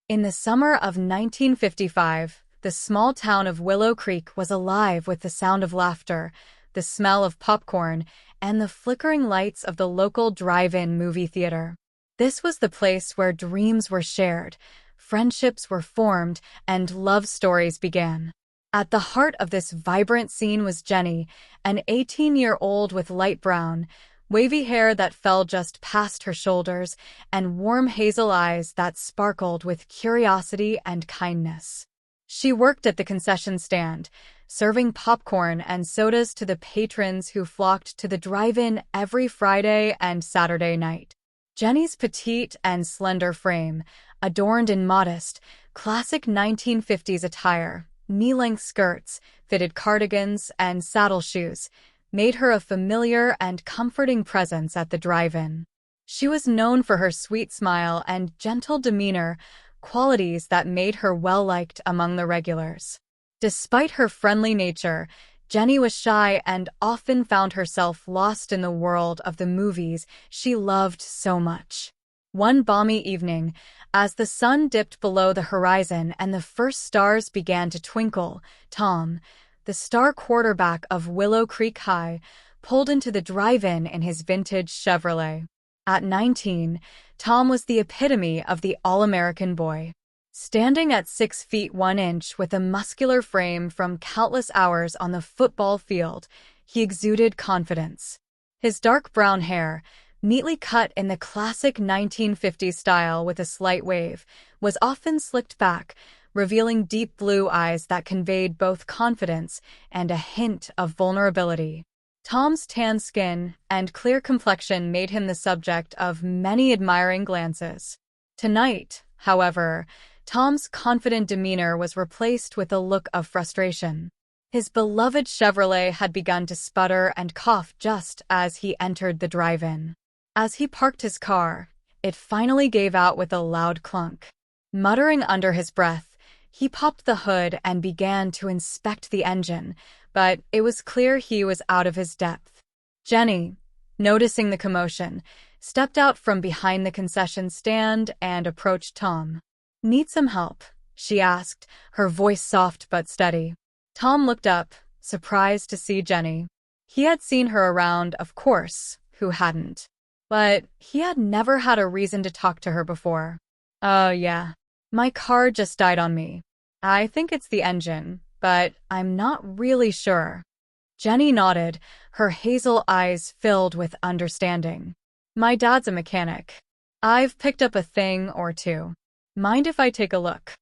In the summer of 1955, the small town of Willow Creek was alive with the sound of laughter, the smell of popcorn, and the flickering lights of the local drive-in movie theater. This was the place where dreams were shared, friendships were formed, and love stories began. At the heart of this vibrant scene was Jenny, an 18-year-old with light brown, wavy hair that fell just past her shoulders, and warm hazel eyes that sparkled with curiosity and kindness. She worked at the concession stand, serving popcorn and sodas to the patrons who flocked to the drive-in every Friday and Saturday night. Jenny's petite and slender frame, adorned in modest, classic 1950s attire, knee-length skirts, fitted cardigans, and saddle shoes, made her a familiar and comforting presence at the drive-in. She was known for her sweet smile and gentle demeanor, qualities that made her well-liked among the regulars. Despite her friendly nature, Jenny was shy and often found herself lost in the world of the movies she loved so much. One balmy evening, as the sun dipped below the horizon and the first stars began to twinkle, Tom, the star quarterback of Willow Creek High, pulled into the drive-in in his vintage Chevrolet. At 19, Tom was the epitome of the all-American boy. Standing at 6 feet 1 inch with a muscular frame from countless hours on the football field, he exuded confidence. His dark brown hair, neatly cut in the classic 1950s style with a slight wave, was often slicked back, revealing deep blue eyes that conveyed both confidence and a hint of vulnerability. Tom's tan skin and clear complexion made him the subject of many admiring glances. Tonight, however, Tom's confident demeanor was replaced with a look of frustration. His beloved Chevrolet had begun to sputter and cough just as he entered the drive-in. As he parked his car, it finally gave out with a loud clunk. Muttering under his breath, he popped the hood and began to inspect the engine, but it was clear he was out of his depth. Jenny, noticing the commotion, stepped out from behind the concession stand and approached Tom. "Need some help?" she asked, her voice soft but steady. Tom looked up, surprised to see Jenny. He had seen her around, of course, who hadn't? But he had never had a reason to talk to her before. "Oh, yeah. My car just died on me. I think it's the engine, but I'm not really sure." Jenny nodded, her hazel eyes filled with understanding. "My dad's a mechanic. I've picked up a thing or two. Mind if I take a look?"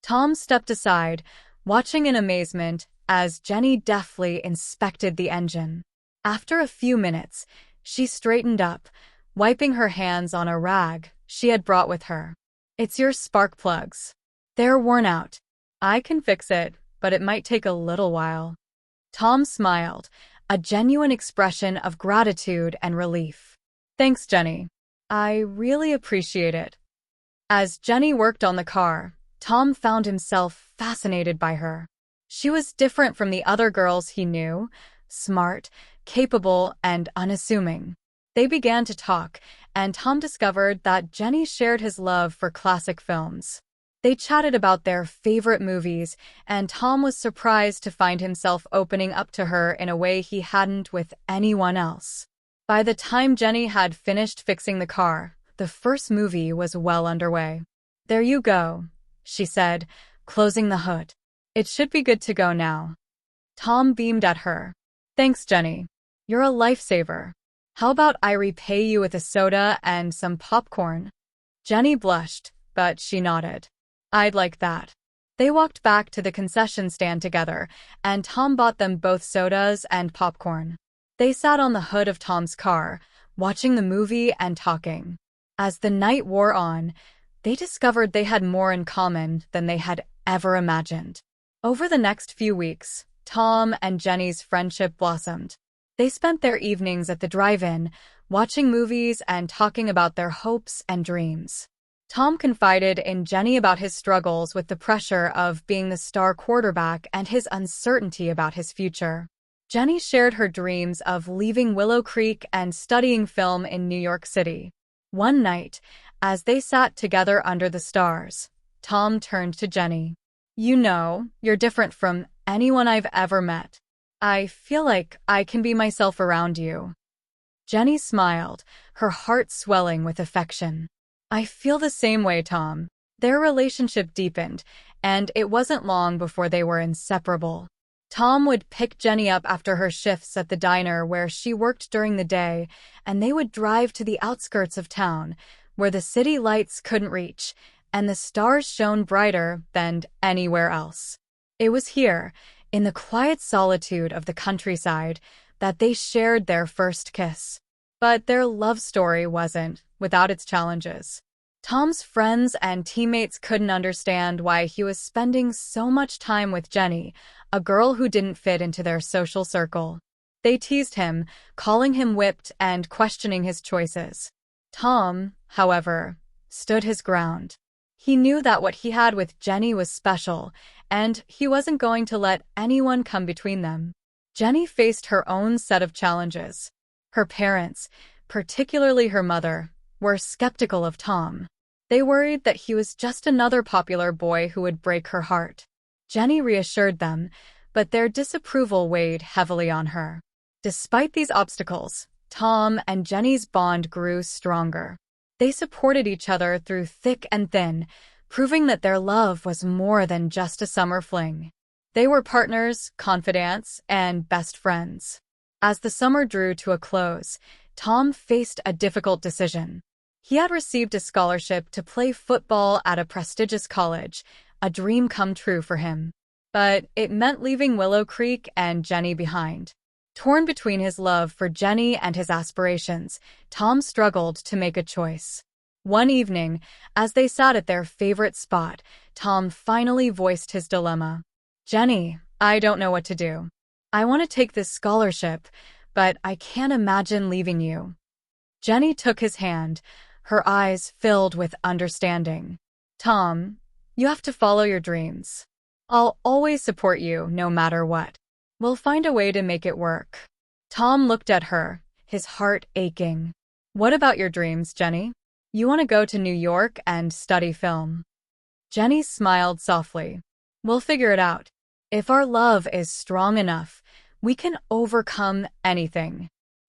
Tom stepped aside, watching in amazement as Jenny deftly inspected the engine. After a few minutes, she straightened up, wiping her hands on a rag she had brought with her. "It's your spark plugs. They're worn out. I can fix it, but it might take a little while." Tom smiled, a genuine expression of gratitude and relief. "Thanks, Jenny. I really appreciate it." As Jenny worked on the car, Tom found himself fascinated by her. She was different from the other girls he knew, smart, capable, and unassuming. They began to talk, and Tom discovered that Jenny shared his love for classic films. They chatted about their favorite movies, and Tom was surprised to find himself opening up to her in a way he hadn't with anyone else. By the time Jenny had finished fixing the car, the first movie was well underway. "There you go," she said, closing the hood. "It should be good to go now." Tom beamed at her. "Thanks, Jenny. You're a lifesaver. How about I repay you with a soda and some popcorn?" Jenny blushed, but she nodded. "I'd like that." They walked back to the concession stand together, and Tom bought them both sodas and popcorn. They sat on the hood of Tom's car, watching the movie and talking. As the night wore on, they discovered they had more in common than they had ever imagined. Over the next few weeks, Tom and Jenny's friendship blossomed. They spent their evenings at the drive-in, watching movies and talking about their hopes and dreams. Tom confided in Jenny about his struggles with the pressure of being the star quarterback and his uncertainty about his future. Jenny shared her dreams of leaving Willow Creek and studying film in New York City. One night, as they sat together under the stars, Tom turned to Jenny. You know, you're different from anyone I've ever met. I feel like I can be myself around you. Jenny smiled, her heart swelling with affection. I feel the same way, Tom. Their relationship deepened, and it wasn't long before they were inseparable. Tom would pick Jenny up after her shifts at the diner where she worked during the day, and they would drive to the outskirts of town, where the city lights couldn't reach, and the stars shone brighter than anywhere else. It was here, in the quiet solitude of the countryside, that they shared their first kiss. But their love story wasn't without its challenges. Tom's friends and teammates couldn't understand why he was spending so much time with Jenny, a girl who didn't fit into their social circle. They teased him, calling him whipped and questioning his choices. Tom, however, stood his ground. He knew that what he had with Jenny was special, and he wasn't going to let anyone come between them. Jenny faced her own set of challenges. Her parents, particularly her mother, were skeptical of Tom. They worried that he was just another popular boy who would break her heart. Jenny reassured them, but their disapproval weighed heavily on her. Despite these obstacles, Tom and Jenny's bond grew stronger. They supported each other through thick and thin, proving that their love was more than just a summer fling. They were partners, confidants, and best friends. As the summer drew to a close, Tom faced a difficult decision. He had received a scholarship to play football at a prestigious college, a dream come true for him. But it meant leaving Willow Creek and Jenny behind. Torn between his love for Jenny and his aspirations, Tom struggled to make a choice. One evening, as they sat at their favorite spot, Tom finally voiced his dilemma. Jenny, I don't know what to do. I want to take this scholarship, but I can't imagine leaving you. Jenny took his hand, her eyes filled with understanding. Tom, you have to follow your dreams. I'll always support you, no matter what. We'll find a way to make it work. Tom looked at her, his heart aching. What about your dreams, Jenny? You want to go to New York and study film. Jenny smiled softly. We'll figure it out. If our love is strong enough, we can overcome anything.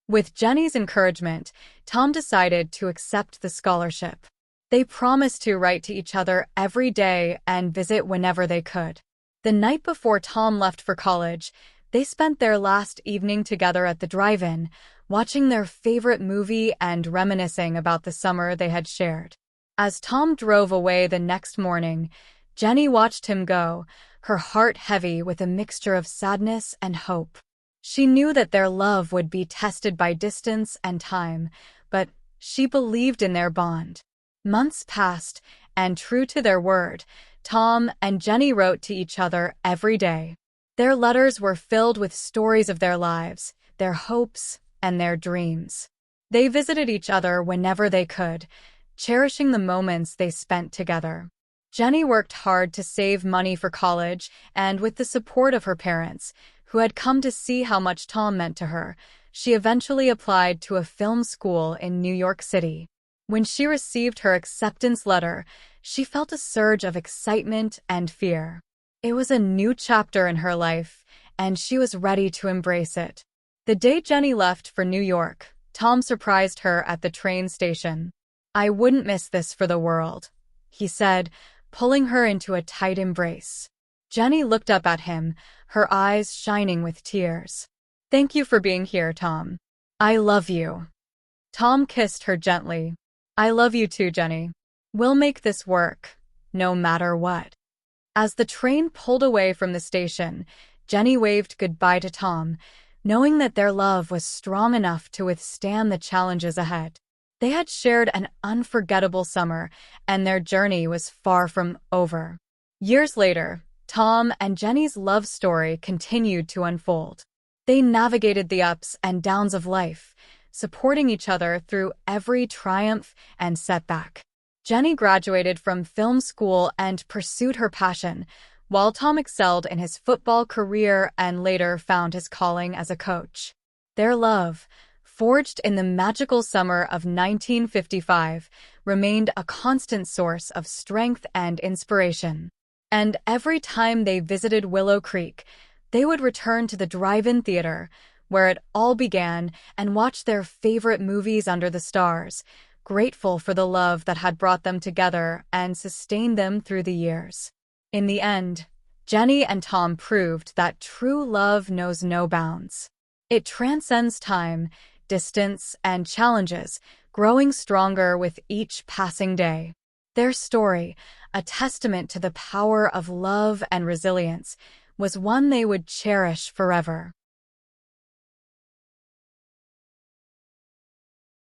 With Jenny's encouragement, Tom decided to accept the scholarship. They promised to write to each other every day and visit whenever they could. The night before Tom left for college, they spent their last evening together at the drive-in, watching their favorite movie and reminiscing about the summer they had shared. As Tom drove away the next morning, Jenny watched him go, her heart heavy with a mixture of sadness and hope. She knew that their love would be tested by distance and time, but she believed in their bond. Months passed, and true to their word, Tom and Jenny wrote to each other every day. Their letters were filled with stories of their lives, their hopes, and their dreams. They visited each other whenever they could, cherishing the moments they spent together. Jenny worked hard to save money for college, and with the support of her parents, who had come to see how much Tom meant to her, she eventually applied to a film school in New York City. When she received her acceptance letter, she felt a surge of excitement and fear. It was a new chapter in her life, and she was ready to embrace it. The day Jenny left for New York, Tom surprised her at the train station. I wouldn't miss this for the world, he said, pulling her into a tight embrace. Jenny looked up at him, her eyes shining with tears. Thank you for being here, Tom. I love you. Tom kissed her gently. I love you too, Jenny. We'll make this work, no matter what. As the train pulled away from the station, Jenny waved goodbye to Tom, knowing that their love was strong enough to withstand the challenges ahead. They had shared an unforgettable summer, and their journey was far from over. Years later, Tom and Jenny's love story continued to unfold. They navigated the ups and downs of life, supporting each other through every triumph and setback. Jenny graduated from film school and pursued her passion, while Tom excelled in his football career and later found his calling as a coach. Their love, forged in the magical summer of 1955, remained a constant source of strength and inspiration. And every time they visited Willow Creek, they would return to the drive-in theater, where it all began, and watch their favorite movies under the stars, grateful for the love that had brought them together and sustained them through the years. In the end, Jenny and Tom proved that true love knows no bounds. It transcends time, distance, and challenges, growing stronger with each passing day. Their story, a testament to the power of love and resilience, was one they would cherish forever.